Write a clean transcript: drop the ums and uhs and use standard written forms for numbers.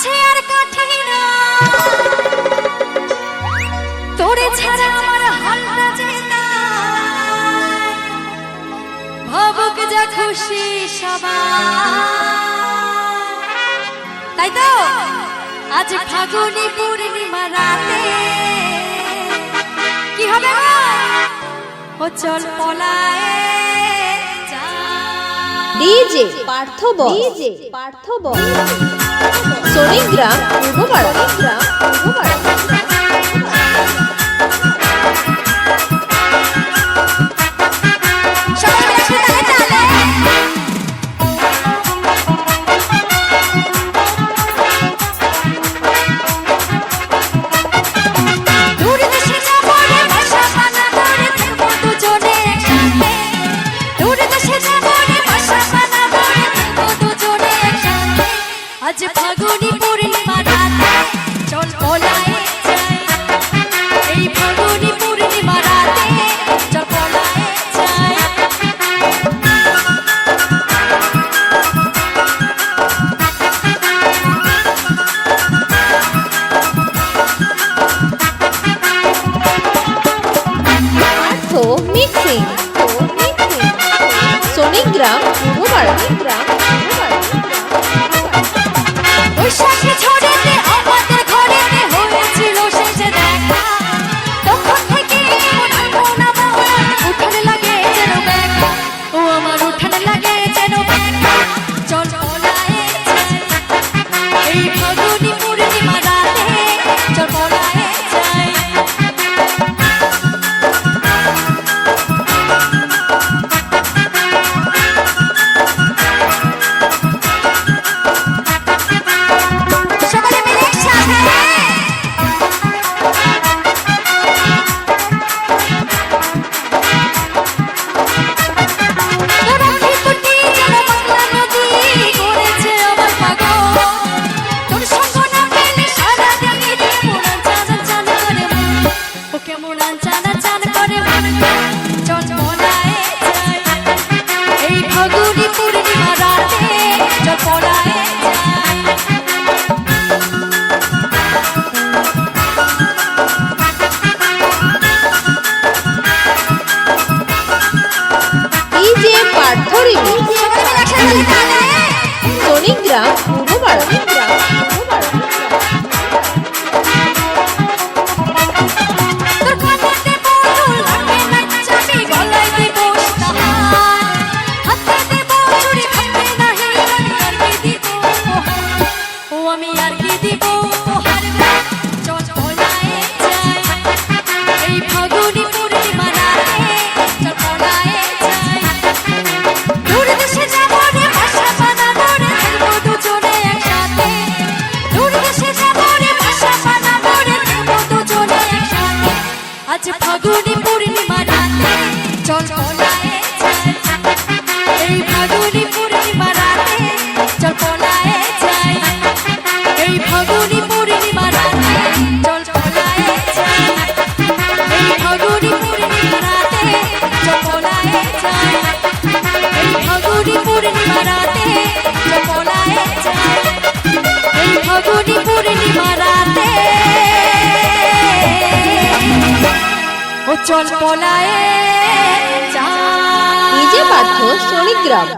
আছে আর কঠিন তোরে ছাড়া আমার হালটা যেতা ভাবুক যা খুশি সবাই তাই তো আজ ফাগুনি পূর্ণিমা রাতে কি হবে ও চল পলায় ডিজে পার্থ সোনিগ্রাম পূর্বপাড়া আজ ফাগুনি পূর্ণিমা রাতে চল পলায়ে যাই এই ফাগুনি পূর্ণিমা রাতে চল পলায়ে যাই পার্থ মিক্সিং সোনিগ্রাম পূর্বপাড়া বৈশাখে ঝড়েতে আমাদের ঘরেতে হয়েছিল শেষে দেখা তখন থেকে উঠানে লাগে যেন ব্যাখ্যা ও আমার উঠানে লাগে যেন ব্যাখ্যা চল পলায়ে যাই এই ফাগুনি পূর্ণিমা রাতে চল পলায়ে যাই ডিজে পার্থ সোনিগ্রাম পূর্বপাড়া আমি আর কি দিব চল পলায়ে যাই এই ফাগুনি পূর্ণিমা রাতে চল পলায়ে যাই দূর দেশে যাব রে ভাষা বানাবো রে খেলবো দুজনে একসাথে দূর দেশে যাব রে ভাষা বানাবো রে খেলবো দুজনে একসাথে আজ ফাগুনি পূর্ণিমা রাতে চল পলায়ে যাই এই ফাগুনি পূর্ণিমা রাতে চল পলায়ে যাই এই ফাগুনি পূর্ণিমা রাতে চল পলায়ে যাই এই ফাগুনি পূর্ণিমা রাতে চল পলায়ে যাই এই ফাগুনি পূর্ণিমা রাতে চল পলায়ে যাই এই ফাগুনি পূর্ণিমা রাতে ও চল পলায়ে যাই ডিজে পার্থ সোনিগ্রাম